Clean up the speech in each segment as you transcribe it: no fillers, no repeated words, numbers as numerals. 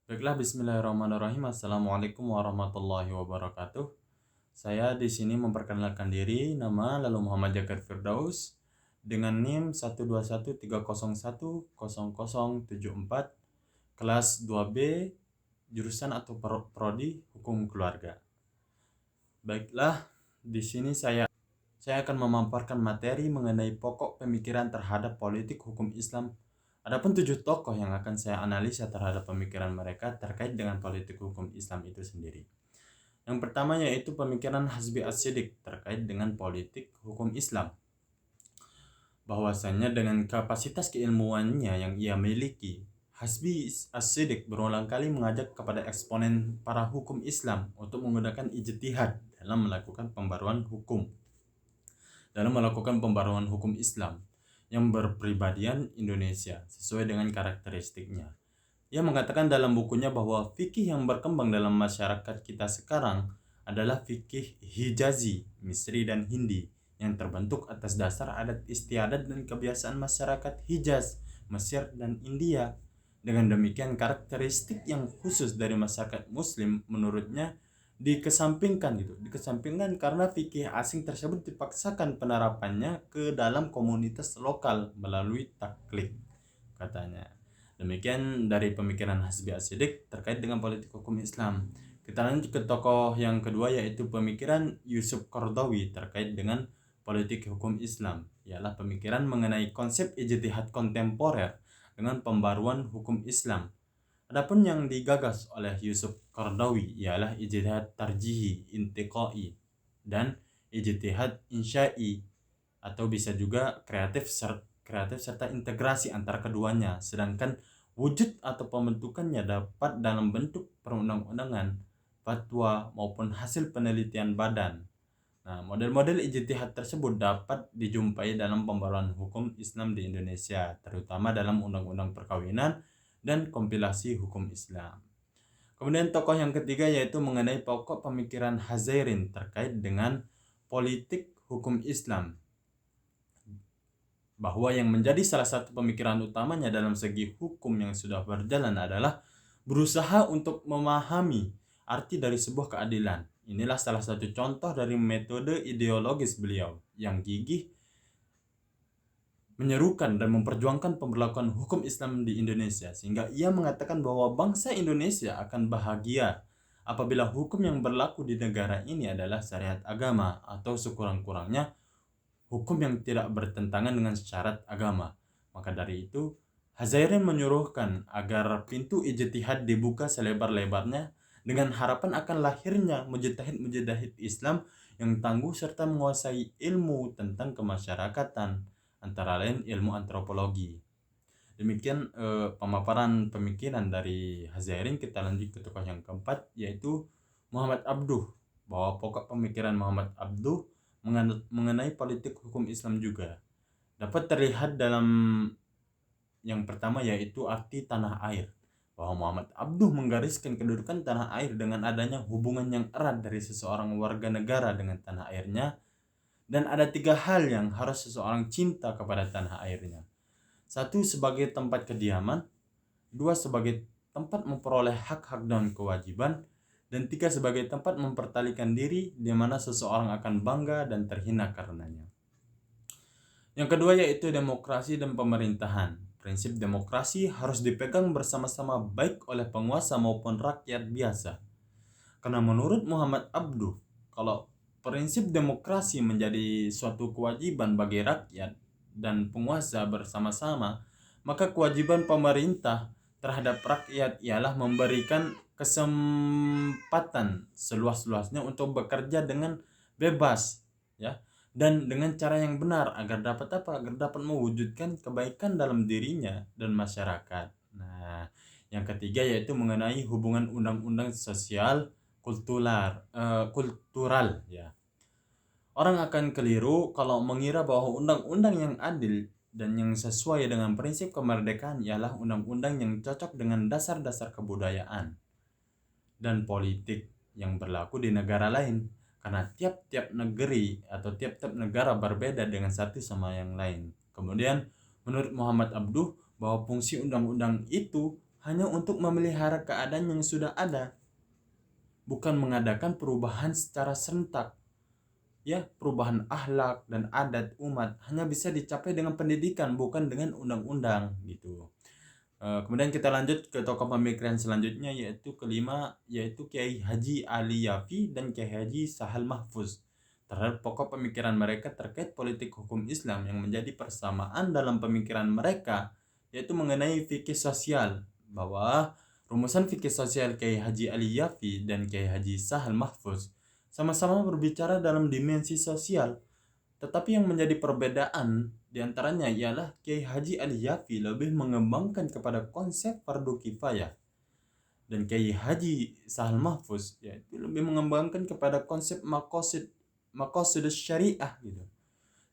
Baiklah, Bismillahirrahmanirrahim. Assalamualaikum warahmatullahi wabarakatuh. Saya di sini memperkenalkan diri, nama lalu Muhammad Jakar Firdaus dengan NIM 12130100074, kelas 2B, jurusan atau prodi Hukum Keluarga. Baiklah, di sini saya akan memaparkan materi mengenai pokok pemikiran terhadap politik hukum Islam. Adapun 7 tokoh yang akan saya analisa terhadap pemikiran mereka terkait dengan politik hukum Islam itu sendiri. Yang pertama yaitu pemikiran Hasbi As-Siddiq terkait dengan politik hukum Islam. Bahwasanya dengan kapasitas keilmuannya yang ia miliki, Hasbi As-Siddiq berulang kali mengajak kepada eksponen para hukum Islam untuk menggunakan ijtihad dalam melakukan pembaruan hukum Islam yang berpribadian Indonesia sesuai dengan karakteristiknya. Ia mengatakan dalam bukunya bahwa fikih yang berkembang dalam masyarakat kita sekarang adalah fikih Hijazi, Misri dan Hindi yang terbentuk atas dasar adat istiadat dan kebiasaan masyarakat Hijaz, Mesir dan India. Dengan demikian karakteristik yang khusus dari masyarakat Muslim menurutnya dikesampingkan karena fikih asing tersebut dipaksakan penerapannya ke dalam komunitas lokal melalui taklid, katanya. Demikian dari pemikiran Hasbi As-Siddiq terkait dengan politik hukum Islam. Kita lanjut ke tokoh yang kedua yaitu pemikiran Yusuf Qaradawi terkait dengan politik hukum Islam, ialah pemikiran mengenai konsep ijtihad kontemporer dengan pembaruan hukum Islam. Adapun yang digagas oleh Yusuf Qaradawi ialah ijtihad tarjihi intiqai dan ijtihad insya'i, atau bisa juga kreatif serta integrasi antara keduanya, sedangkan wujud atau pembentukannya dapat dalam bentuk perundang-undangan, fatwa maupun hasil penelitian badan. Nah, model-model ijtihad tersebut dapat dijumpai dalam pembaruan hukum Islam di Indonesia, terutama dalam undang-undang perkawinan dan kompilasi hukum Islam. Kemudian tokoh yang ketiga yaitu mengenai pokok pemikiran Hazairin terkait dengan politik hukum Islam, bahwa yang menjadi salah satu pemikiran utamanya dalam segi hukum yang sudah berjalan adalah berusaha untuk memahami arti dari sebuah keadilan. Inilah salah satu contoh dari metode ideologis beliau yang gigih menyerukan dan memperjuangkan pemberlakuan hukum Islam di Indonesia, sehingga ia mengatakan bahwa bangsa Indonesia akan bahagia apabila hukum yang berlaku di negara ini adalah syariat agama atau sekurang-kurangnya hukum yang tidak bertentangan dengan syarat agama. Maka dari itu, Hazairin menyuruhkan agar pintu ijtihad dibuka selebar-lebarnya dengan harapan akan lahirnya mujtahid-mujtahid Islam yang tangguh serta menguasai ilmu tentang kemasyarakatan, antara lain ilmu antropologi. Demikian pemaparan pemikiran dari Hazairin. Kita lanjut ke tokoh yang keempat yaitu Muhammad Abduh, bahwa pokok pemikiran Muhammad Abduh mengenai politik hukum Islam juga dapat terlihat dalam yang pertama yaitu arti tanah air, bahwa Muhammad Abduh menggariskan kedudukan tanah air dengan adanya hubungan yang erat dari seseorang warga negara dengan tanah airnya, dan ada 3 hal yang harus seseorang cinta kepada tanah airnya. 1 sebagai tempat kediaman, 2 sebagai tempat memperoleh hak-hak dan kewajiban, dan 3 sebagai tempat mempertalikan diri di mana seseorang akan bangga dan terhina karenanya. Yang kedua yaitu demokrasi dan pemerintahan. Prinsip demokrasi harus dipegang bersama-sama baik oleh penguasa maupun rakyat biasa. Karena menurut Muhammad Abduh, kalau prinsip demokrasi menjadi suatu kewajiban bagi rakyat dan penguasa bersama-sama, maka kewajiban pemerintah terhadap rakyat ialah memberikan kesempatan seluas-luasnya untuk bekerja dengan bebas, ya, dan dengan cara yang benar agar dapat mewujudkan kebaikan dalam dirinya dan masyarakat. Nah, yang ketiga yaitu mengenai hubungan undang-undang sosial kultural, ya. Orang akan keliru kalau mengira bahwa undang-undang yang adil dan yang sesuai dengan prinsip kemerdekaan ialah undang-undang yang cocok dengan dasar-dasar kebudayaan dan politik yang berlaku di negara lain, karena tiap-tiap negeri atau tiap-tiap negara berbeda dengan satu sama yang lain. Kemudian menurut Muhammad Abduh bahwa fungsi undang-undang itu hanya untuk memelihara keadaan yang sudah ada, bukan mengadakan perubahan secara serentak. Ya, perubahan akhlak dan adat umat hanya bisa dicapai dengan pendidikan, bukan dengan undang-undang gitu. Kemudian kita lanjut ke tokoh pemikiran selanjutnya, yaitu kelima, yaitu Kiai Haji Ali Yafi dan Kiai Haji Sahal Mahfuz. Terhadap pokok pemikiran mereka terkait politik hukum Islam yang menjadi persamaan dalam pemikiran mereka, yaitu mengenai fikih sosial, bahwa rumusan fikih sosial Kiai Haji Ali Yafi dan Kiai Haji Sahal Mahfuz sama-sama berbicara dalam dimensi sosial. Tetapi yang menjadi perbedaan diantaranya ialah Kiai Haji Ali Yafi lebih mengembangkan kepada konsep fardu kifayah, dan Kiai Haji Sahal Mahfuz yaitu lebih mengembangkan kepada konsep maqasid syariah gitu.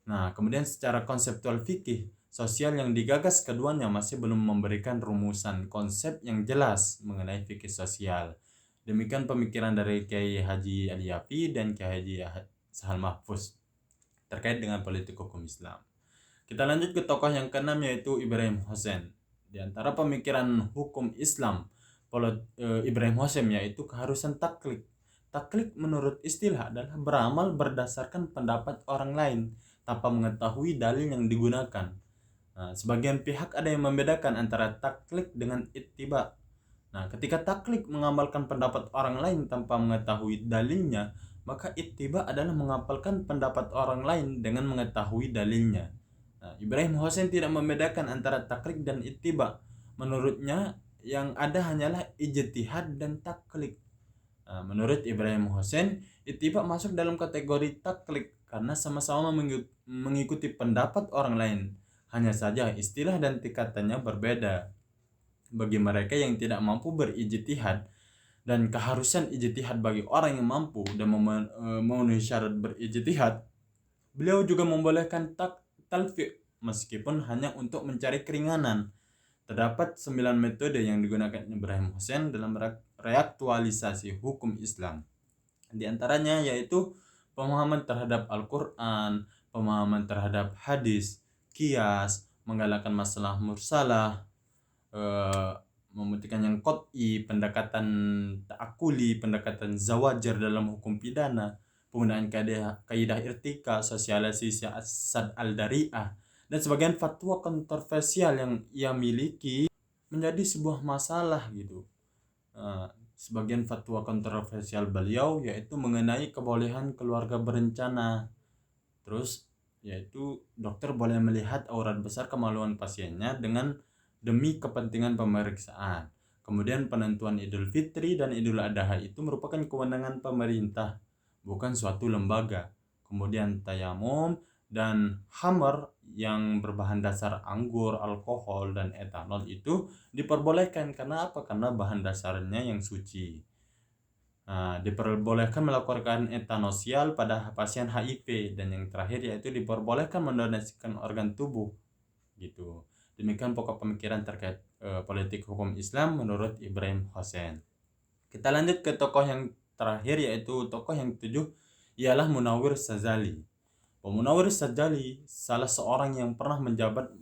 Nah, kemudian secara konseptual fikih sosial yang digagas keduanya masih belum memberikan rumusan konsep yang jelas mengenai fikih sosial. Demikian pemikiran dari Kiai Haji Ali Yafi dan Kiai Haji Sahal Mahfuz terkait dengan politik hukum Islam. Kita lanjut ke tokoh yang keenam, yaitu Ibrahim Hussein. Di antara pemikiran hukum Islam Ibrahim Hussein yaitu keharusan taklid. Taklid menurut istilah adalah beramal berdasarkan pendapat orang lain tanpa mengetahui dalil yang digunakan. Nah, sebagian pihak ada yang membedakan antara taklid dengan ittiba. Nah, ketika taklid mengamalkan pendapat orang lain tanpa mengetahui dalilnya, maka ittiba adalah mengamalkan pendapat orang lain dengan mengetahui dalilnya. Nah, Ibrahim Hussein tidak membedakan antara taklid dan ittiba. Menurutnya yang ada hanyalah ijtihad dan taklid. Nah, menurut Ibrahim Hussein, ittiba masuk dalam kategori taklid karena sama-sama mengikuti pendapat orang lain. Hanya saja istilah dan tingkatannya berbeda. Bagi mereka yang tidak mampu berijtihad, dan keharusan ijtihad bagi orang yang mampu dan memenuhi syarat berijtihad, beliau juga membolehkan talfiq meskipun hanya untuk mencari keringanan. Terdapat 9 metode yang digunakan Ibrahim Hussein dalam reaktualisasi hukum Islam. Di antaranya yaitu pemahaman terhadap Al-Quran, pemahaman terhadap hadis, qiyas, menggalakkan masalah mursalah, membuktikan yang qat'i, pendekatan ta'akuli, pendekatan zawajar dalam hukum pidana, penggunaan kaidah irtika, sosialisasi asad al-dari'ah, dan sebagian fatwa kontroversial yang ia miliki menjadi sebuah masalah gitu. Sebagian fatwa kontroversial beliau yaitu mengenai kebolehan keluarga berencana. Terus yaitu dokter boleh melihat aurat besar kemaluan pasiennya demi kepentingan pemeriksaan. Kemudian penentuan Idul Fitri dan Idul Adha itu merupakan kewenangan pemerintah, bukan suatu lembaga. Kemudian tayamum dan khamr yang berbahan dasar anggur, alkohol, dan etanol itu diperbolehkan. Karena apa? Karena bahan dasarnya yang suci. Nah, diperbolehkan melakukan eutanasial pada pasien HIV, dan yang terakhir yaitu diperbolehkan mendonasikan organ tubuh gitu. Demikian pokok pemikiran terkait politik hukum Islam menurut Ibrahim Hussein. Kita lanjut ke tokoh yang terakhir, yaitu tokoh yang ketujuh ialah Munawwir Syadzali. Munawwir Syadzali salah seorang yang pernah menjabat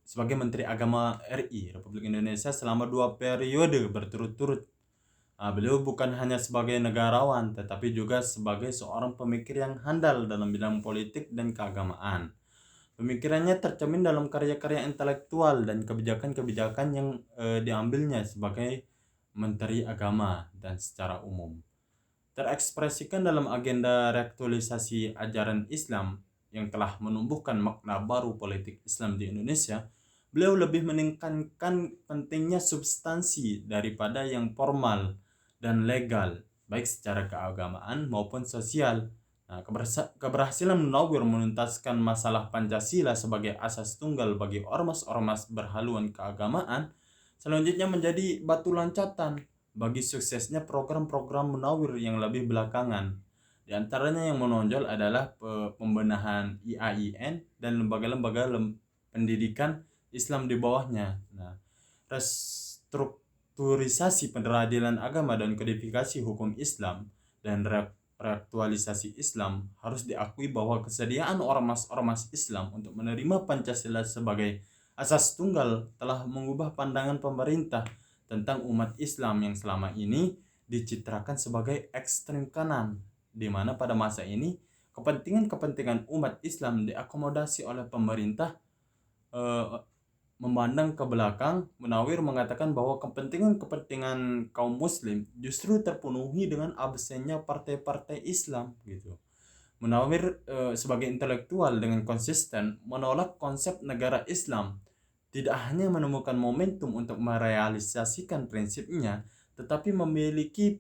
sebagai Menteri Agama RI Republik Indonesia selama 2 periode berturut-turut. Beliau bukan hanya sebagai negarawan tetapi juga sebagai seorang pemikir yang handal dalam bidang politik dan keagamaan. Pemikirannya tercermin dalam karya-karya intelektual dan kebijakan-kebijakan yang diambilnya sebagai Menteri Agama dan secara umum. Terekspresikan dalam agenda reaktualisasi ajaran Islam yang telah menumbuhkan makna baru politik Islam di Indonesia. Beliau lebih meningkatkan pentingnya substansi daripada yang formal dan legal, baik secara keagamaan maupun sosial. Nah, keberhasilan Munawwir menuntaskan masalah Pancasila sebagai asas tunggal bagi ormas-ormas berhaluan keagamaan selanjutnya menjadi batu loncatan bagi suksesnya program-program Munawwir yang lebih belakangan. Di antaranya yang menonjol adalah pembenahan IAIN dan lembaga-lembaga pendidikan Islam di bawahnya. Nah, restrukturisasi peradilan agama dan kodifikasi hukum Islam dan reaktualisasi Islam harus diakui bahwa kesediaan ormas-ormas Islam untuk menerima Pancasila sebagai Asas tunggal telah mengubah pandangan pemerintah tentang umat Islam yang selama ini dicitrakan sebagai ekstrem kanan, di mana pada masa ini kepentingan-kepentingan umat Islam diakomodasi oleh pemerintah. eh, Memandang ke belakang, Munawir mengatakan bahwa kepentingan-kepentingan kaum muslim justru terpenuhi dengan absennya partai-partai Islam gitu. Munawir sebagai intelektual dengan konsisten menolak konsep negara Islam, tidak hanya menemukan momentum untuk merealisasikan prinsipnya, tetapi memiliki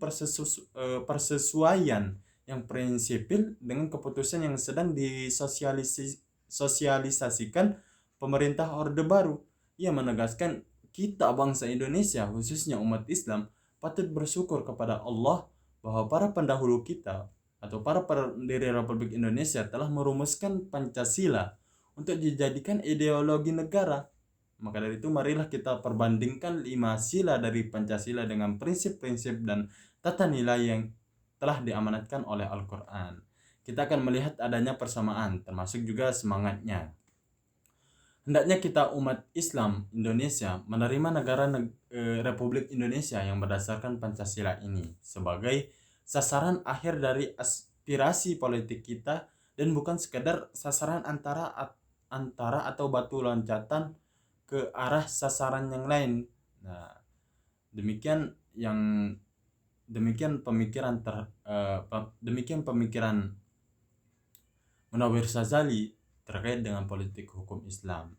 persesuaian yang prinsipil dengan keputusan yang sedang disosialisasikan pemerintah Orde Baru. Ia menegaskan kita bangsa Indonesia, khususnya umat Islam, patut bersyukur kepada Allah bahwa para pendahulu kita atau para pendiri Republik Indonesia telah merumuskan Pancasila untuk dijadikan ideologi negara. Maka dari itu marilah kita perbandingkan 5 sila dari Pancasila dengan prinsip-prinsip dan tata nilai yang telah diamanatkan oleh Al-Quran. Kita akan melihat adanya persamaan, termasuk juga semangatnya. Hendaknya kita umat Islam Indonesia menerima Republik Indonesia yang berdasarkan Pancasila ini sebagai sasaran akhir dari aspirasi politik kita dan bukan sekedar sasaran antara atau batu loncatan ke arah sasaran yang lain. Nah, demikian pemikiran Munawir Sazali terkait dengan politik hukum Islam.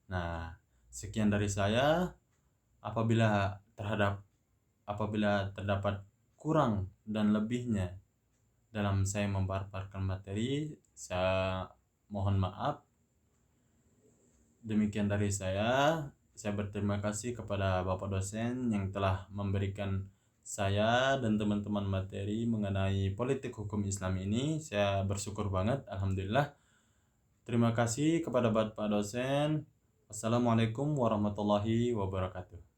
Nah, sekian dari saya. Apabila terdapat kurang dan lebihnya dalam saya memaparkan materi, saya mohon maaf. Demikian dari saya. Saya berterima kasih kepada Bapak dosen yang telah memberikan saya dan teman-teman materi mengenai politik hukum Islam ini. Saya bersyukur banget, alhamdulillah. Terima kasih kepada Bapak dosen. Assalamualaikum warahmatullahi wabarakatuh.